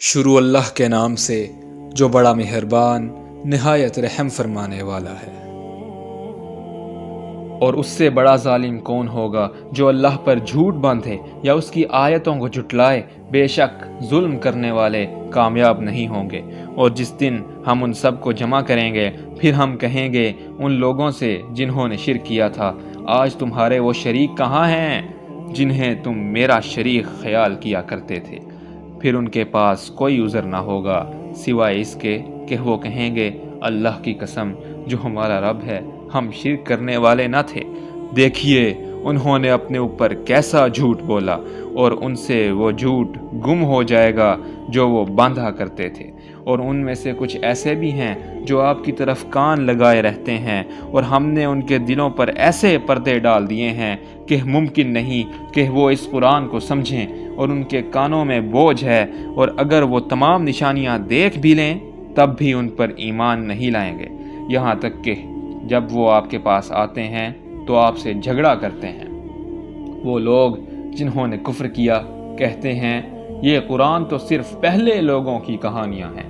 شروع اللہ کے نام سے جو بڑا مہربان نہایت رحم فرمانے والا ہے۔ اور اس سے بڑا ظالم کون ہوگا جو اللہ پر جھوٹ باندھے یا اس کی آیتوں کو جھٹلائے؟ بے شک ظلم کرنے والے کامیاب نہیں ہوں گے۔ اور جس دن ہم ان سب کو جمع کریں گے، پھر ہم کہیں گے ان لوگوں سے جنہوں نے شرک کیا تھا، آج تمہارے وہ شریک کہاں ہیں جنہیں تم میرا شریک خیال کیا کرتے تھے؟ پھر ان کے پاس کوئی عذر نہ ہوگا سوائے اس کے کہ وہ کہیں گے اللہ کی قسم جو ہمارا رب ہے، ہم شرک کرنے والے نہ تھے۔ دیکھیے انہوں نے اپنے اوپر کیسا جھوٹ بولا، اور ان سے وہ جھوٹ گم ہو جائے گا جو وہ باندھا کرتے تھے۔ اور ان میں سے کچھ ایسے بھی ہیں جو آپ کی طرف کان لگائے رہتے ہیں، اور ہم نے ان کے دلوں پر ایسے پردے ڈال دیے ہیں کہ ممکن نہیں کہ وہ اس قرآن کو سمجھیں، اور ان کے کانوں میں بوجھ ہے، اور اگر وہ تمام نشانیاں دیکھ بھی لیں تب بھی ان پر ایمان نہیں لائیں گے، یہاں تک کہ جب وہ آپ کے پاس آتے ہیں تو آپ سے جھگڑا کرتے ہیں۔ وہ لوگ جنہوں نے کفر کیا کہتے ہیں یہ قرآن تو صرف پہلے لوگوں کی کہانیاں ہیں،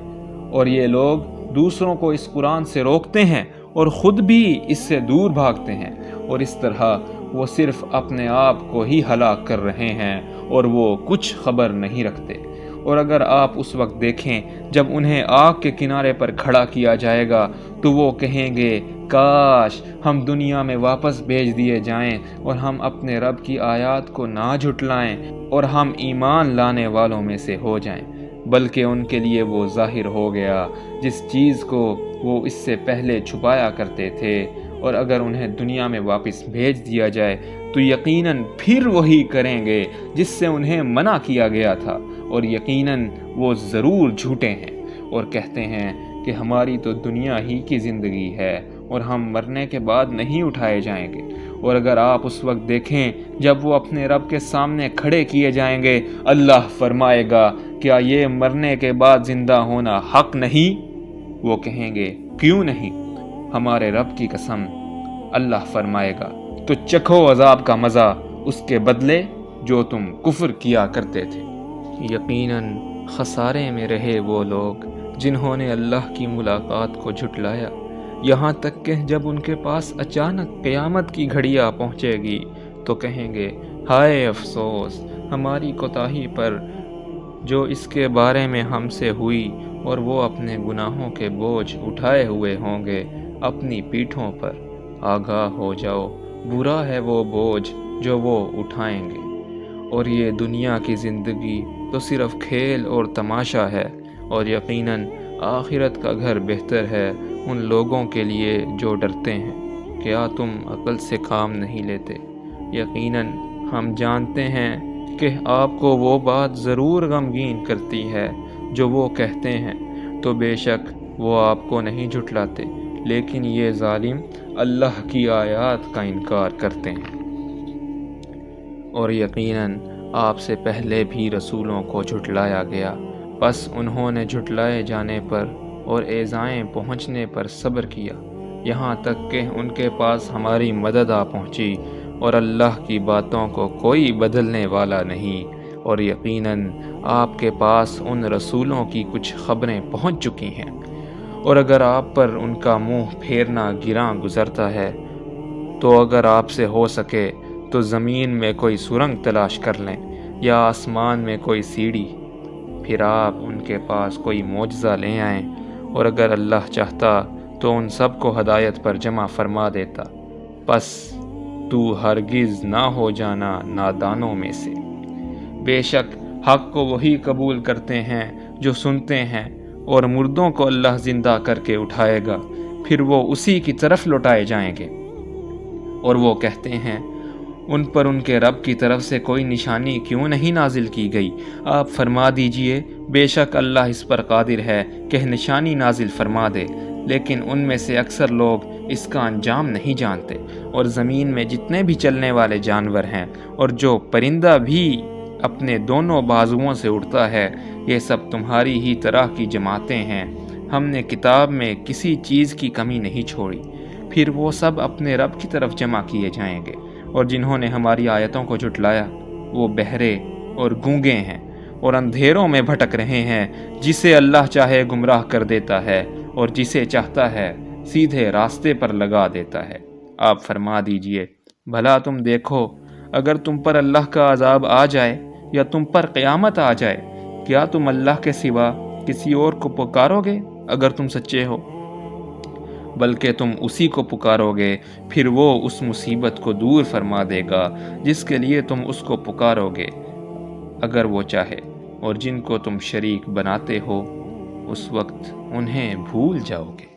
اور یہ لوگ دوسروں کو اس قرآن سے روکتے ہیں اور خود بھی اس سے دور بھاگتے ہیں، اور اس طرح وہ صرف اپنے آپ کو ہی ہلاک کر رہے ہیں اور وہ کچھ خبر نہیں رکھتے۔ اور اگر آپ اس وقت دیکھیں جب انہیں آگ کے کنارے پر کھڑا کیا جائے گا تو وہ کہیں گے کاش ہم دنیا میں واپس بھیج دیے جائیں اور ہم اپنے رب کی آیات کو نہ جھٹلائیں اور ہم ایمان لانے والوں میں سے ہو جائیں، بلکہ ان کے لیے وہ ظاہر ہو گیا جس چیز کو وہ اس سے پہلے چھپایا کرتے تھے، اور اگر انہیں دنیا میں واپس بھیج دیا جائے تو یقیناً پھر وہی کریں گے جس سے انہیں منع کیا گیا تھا، اور یقیناً وہ ضرور جھوٹے ہیں، اور کہتے ہیں کہ ہماری تو دنیا ہی کی زندگی ہے اور ہم مرنے کے بعد نہیں اٹھائے جائیں گے۔ اور اگر آپ اس وقت دیکھیں جب وہ اپنے رب کے سامنے کھڑے کیے جائیں گے، اللہ فرمائے گا کیا یہ مرنے کے بعد زندہ ہونا حق نہیں؟ وہ کہیں گے کیوں نہیں، ہمارے رب کی قسم۔ اللہ فرمائے گا تو چکھو عذاب کا مزہ اس کے بدلے جو تم کفر کیا کرتے تھے۔ یقیناً خسارے میں رہے وہ لوگ جنہوں نے اللہ کی ملاقات کو جھٹلایا، یہاں تک کہ جب ان کے پاس اچانک قیامت کی گھڑی آ پہنچے گی تو کہیں گے ہائے افسوس ہماری کوتاہی پر جو اس کے بارے میں ہم سے ہوئی، اور وہ اپنے گناہوں کے بوجھ اٹھائے ہوئے ہوں گے اپنی پیٹھوں پر۔ آگاہ ہو جاؤ برا ہے وہ بوجھ جو وہ اٹھائیں گے، اور یہ دنیا کی زندگی تو صرف کھیل اور تماشا ہے، اور یقیناً آخرت کا گھر بہتر ہے ان لوگوں کے لیے جو ڈرتے ہیں۔ کیا تم عقل سے کام نہیں لیتے؟ یقیناً ہم جانتے ہیں کہ آپ کو وہ بات ضرور غمگین کرتی ہے جو وہ کہتے ہیں، تو بے شک وہ آپ کو نہیں جھٹلاتے، لیکن یہ ظالم اللہ کی آیات کا انکار کرتے ہیں۔ اور یقیناً آپ سے پہلے بھی رسولوں کو جھٹلایا گیا، پس انہوں نے جھٹلائے جانے پر اور ایذائیں پہنچنے پر صبر کیا، یہاں تک کہ ان کے پاس ہماری مدد آ پہنچی، اور اللہ کی باتوں کو کوئی بدلنے والا نہیں۔ اور یقیناً آپ کے پاس ان رسولوں کی کچھ خبریں پہنچ چکی ہیں، اور اگر آپ پر ان کا منہ پھیرنا گراں گزرتا ہے تو اگر آپ سے ہو سکے تو زمین میں کوئی سرنگ تلاش کر لیں یا آسمان میں کوئی سیڑھی، پھر آپ ان کے پاس کوئی معجزہ لے آئیں، اور اگر اللہ چاہتا تو ان سب کو ہدایت پر جمع فرما دیتا، پس تو ہرگز نہ ہو جانا نادانوں میں سے۔ بے شک حق کو وہی قبول کرتے ہیں جو سنتے ہیں، اور مردوں کو اللہ زندہ کر کے اٹھائے گا، پھر وہ اسی کی طرف لوٹائے جائیں گے۔ اور وہ کہتے ہیں ان پر ان کے رب کی طرف سے کوئی نشانی کیوں نہیں نازل کی گئی؟ آپ فرما دیجئے بے شک اللہ اس پر قادر ہے کہ نشانی نازل فرما دے، لیکن ان میں سے اکثر لوگ اس کا انجام نہیں جانتے۔ اور زمین میں جتنے بھی چلنے والے جانور ہیں اور جو پرندہ بھی اپنے دونوں بازوؤں سے اڑتا ہے، یہ سب تمہاری ہی طرح کی جماعتیں ہیں، ہم نے کتاب میں کسی چیز کی کمی نہیں چھوڑی، پھر وہ سب اپنے رب کی طرف جمع کیے جائیں گے۔ اور جنہوں نے ہماری آیتوں کو جھٹلایا وہ بہرے اور گونگے ہیں، اور اندھیروں میں بھٹک رہے ہیں، جسے اللہ چاہے گمراہ کر دیتا ہے اور جسے چاہتا ہے سیدھے راستے پر لگا دیتا ہے۔ آپ فرما دیجئے، بھلا تم دیکھو، اگر تم پر اللہ کا عذاب آ جائے یا تم پر قیامت آ جائے، کیا تم اللہ کے سوا کسی اور کو پکارو گے اگر تم سچے ہو؟ بلکہ تم اسی کو پکارو گے، پھر وہ اس مصیبت کو دور فرما دے گا جس کے لیے تم اس کو پکارو گے، اگر وہ چاہے، اور جن کو تم شریک بناتے ہو اس وقت انہیں بھول جاؤ گے۔